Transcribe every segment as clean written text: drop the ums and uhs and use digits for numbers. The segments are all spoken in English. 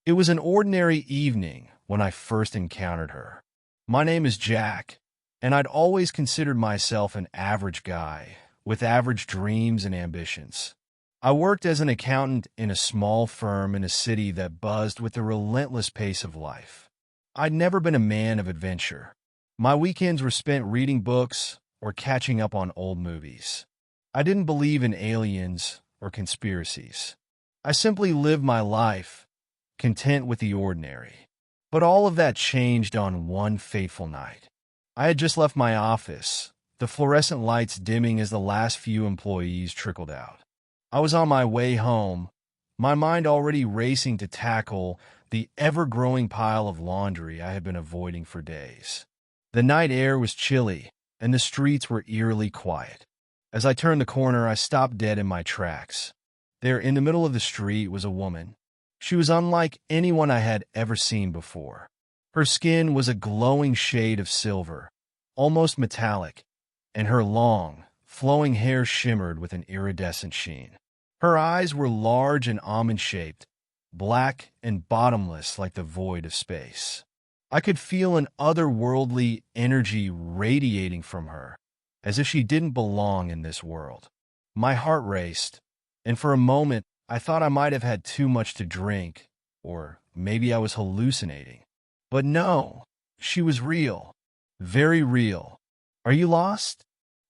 It was an ordinary evening when I first encountered her. My name is Jack, and I'd always considered myself an average guy with average dreams and ambitions. I worked as an accountant in a small firm in a city that buzzed with the relentless pace of life. I'd never been a man of adventure. My weekends were spent reading books or catching up on old movies. I didn't believe in aliens or conspiracies. I simply lived my life, content with the ordinary. But all of that changed on one fateful night. I had just left my office, the fluorescent lights dimming as the last few employees trickled out. I was on my way home, my mind already racing to tackle the ever-growing pile of laundry I had been avoiding for days. The night air was chilly, and the streets were eerily quiet. As I turned the corner, I stopped dead in my tracks. There, in the middle of the street, was a woman. She was unlike anyone I had ever seen before. Her skin was a glowing shade of silver, almost metallic, and her long, flowing hair shimmered with an iridescent sheen. Her eyes were large and almond-shaped, black and bottomless like the void of space. I could feel an otherworldly energy radiating from her, as if she didn't belong in this world. My heart raced, and for a moment I thought I might have had too much to drink, or maybe I was hallucinating. But no, she was real, very real. "Are you lost?"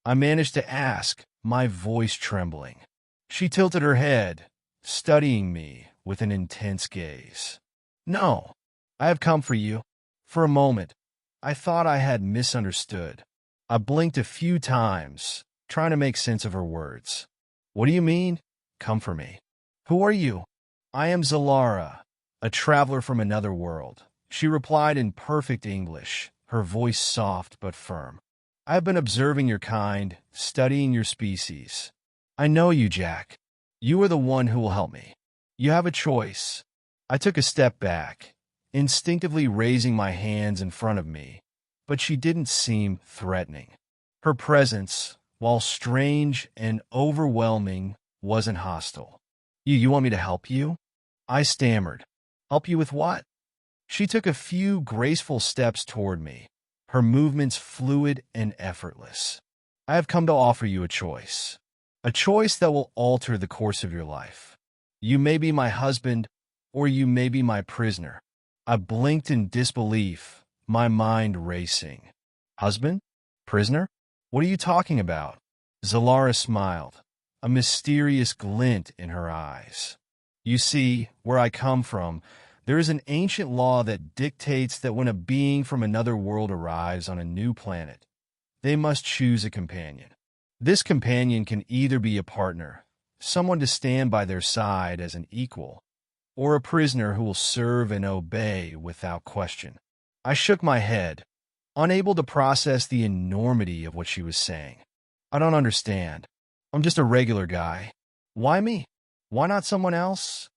I managed to ask, my voice trembling. She tilted her head, studying me with an intense gaze. "No, I have come for you." For a moment, I thought I had misunderstood. I blinked a few times, trying to make sense of her words. "What do you mean, come for me? Who are you?" "I am Zylara, a traveler from another world," she replied in perfect English, her voice soft but firm. "I have been observing your kind, studying your species. I know you, Jack. You are the one who will help me. You have a choice." I took a step back, instinctively raising my hands in front of me, but she didn't seem threatening. Her presence, while strange and overwhelming, wasn't hostile. You want me to help you?" I stammered. "Help you with what?" She took a few graceful steps toward me, her movements fluid and effortless. "I have come to offer you a choice that will alter the course of your life. You may be my husband, or you may be my prisoner." I blinked in disbelief, my mind racing. "Husband? Prisoner? What are you talking about?" Zylara smiled, a mysterious glint in her eyes. "You see, where I come from, there is an ancient law that dictates that when a being from another world arrives on a new planet, they must choose a companion. This companion can either be a partner, someone to stand by their side as an equal, or a prisoner who will serve and obey without question." I shook my head, unable to process the enormity of what she was saying. "I don't understand. I'm just a regular guy. Why me? Why not someone else?"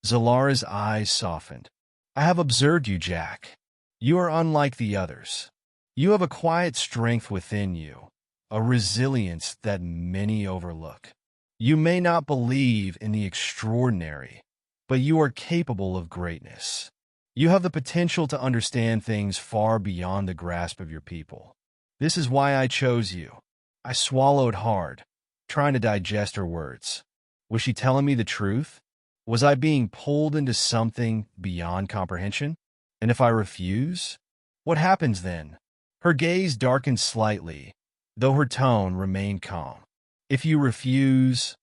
Zylara's eyes softened. "I have observed you, Jack. You are unlike the others. You have a quiet strength within you, a resilience that many overlook. You may not believe in the extraordinary, but you are capable of greatness. You have the potential to understand things far beyond the grasp of your people. This is why I chose you." I swallowed hard, trying to digest her words. Was she telling me the truth? Was I being pulled into something beyond comprehension? And if I refuse? What happens then? Her gaze darkened slightly, though her tone remained calm. "If you refuse,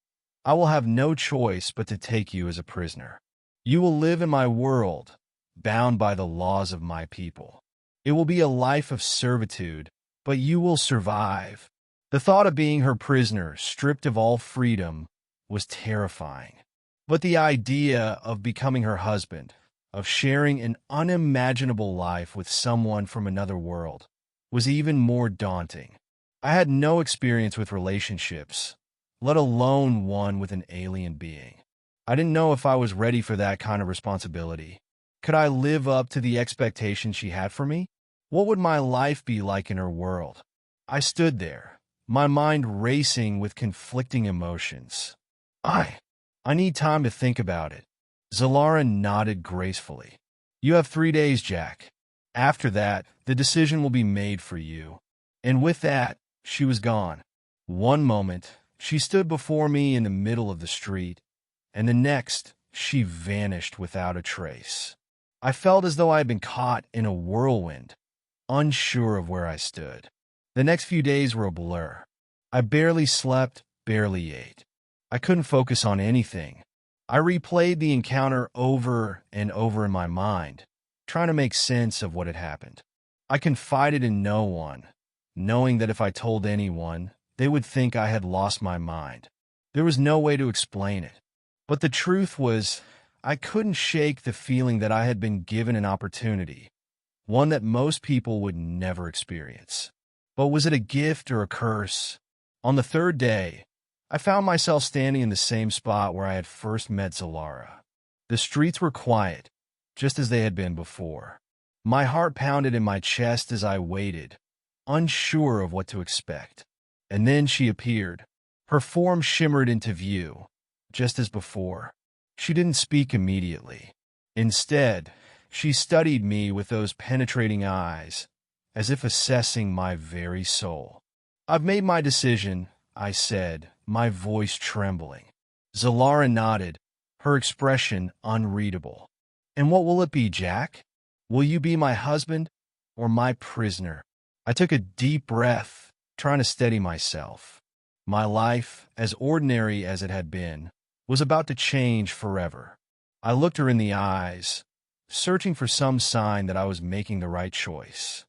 I will have no choice but to take you as a prisoner. You will live in my world, bound by the laws of my people. It will be a life of servitude, but you will survive." The thought of being her prisoner, stripped of all freedom, was terrifying. But the idea of becoming her husband, of sharing an unimaginable life with someone from another world, was even more daunting. I had no experience with relationships, let alone one with an alien being. I didn't know if I was ready for that kind of responsibility. Could I live up to the expectations she had for me? What would my life be like in her world? I stood there, my mind racing with conflicting emotions. I need time to think about it. Zylara nodded gracefully. You have 3 days, Jack. After that, the decision will be made for you. And with that, she was gone. One moment, she stood before me in the middle of the street, and the next, she vanished without a trace. I felt as though I had been caught in a whirlwind, unsure of where I stood. The next few days were a blur. I barely slept, barely ate. I couldn't focus on anything. I replayed the encounter over and over in my mind, trying to make sense of what had happened. I confided in no one, knowing that if I told anyone, they would think I had lost my mind. There was no way to explain it. But the truth was, I couldn't shake the feeling that I had been given an opportunity, one that most people would never experience. But was it a gift or a curse? On the third day, I found myself standing in the same spot where I had first met Zylara. The streets were quiet, just as they had been before. My heart pounded in my chest as I waited, unsure of what to expect. And then she appeared. Her form shimmered into view, just as before. She didn't speak immediately. Instead, she studied me with those penetrating eyes, as if assessing my very soul. I've made my decision, I said, my voice trembling. Zylara nodded, her expression unreadable. And what will it be, Jack? Will you be my husband or my prisoner? I took a deep breath, trying to steady myself. My life, as ordinary as it had been, was about to change forever. I looked her in the eyes, searching for some sign that I was making the right choice.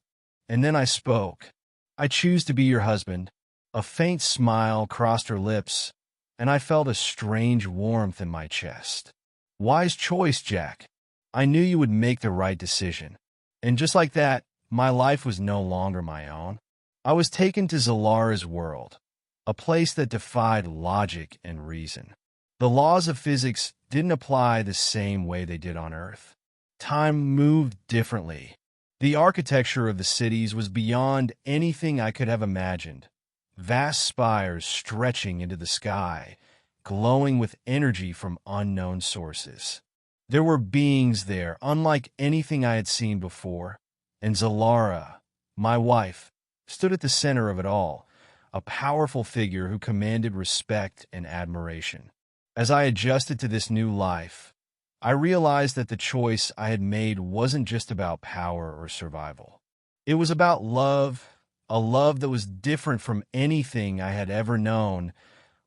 And then I spoke. I choose to be your husband. A faint smile crossed her lips, and I felt a strange warmth in my chest. Wise choice, Jack. I knew you would make the right decision. And just like that, my life was no longer my own. I was taken to Zylara's world, a place that defied logic and reason. The laws of physics didn't apply the same way they did on Earth. Time moved differently. The architecture of the cities was beyond anything I could have imagined. Vast spires stretching into the sky, glowing with energy from unknown sources. There were beings there, unlike anything I had seen before, and Zylara, my wife, stood at the center of it all, a powerful figure who commanded respect and admiration. As I adjusted to this new life, I realized that the choice I had made wasn't just about power or survival. It was about love, a love that was different from anything I had ever known,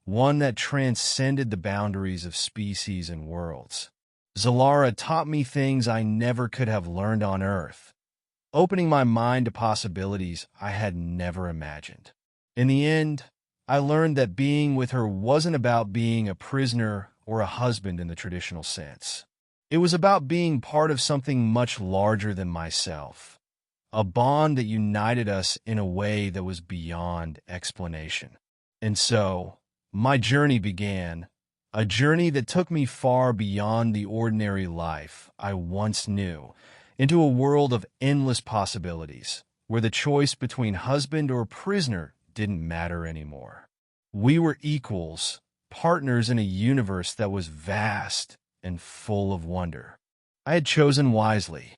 one that transcended the boundaries of species and worlds. Zylara taught me things I never could have learned on Earth, opening my mind to possibilities I had never imagined. In the end, I learned that being with her wasn't about being a prisoner or a husband in the traditional sense. It was about being part of something much larger than myself, a bond that united us in a way that was beyond explanation. And so, my journey began, a journey that took me far beyond the ordinary life I once knew, into a world of endless possibilities, where the choice between husband or prisoner didn't matter anymore. We were equals, partners in a universe that was vast and full of wonder. I had chosen wisely.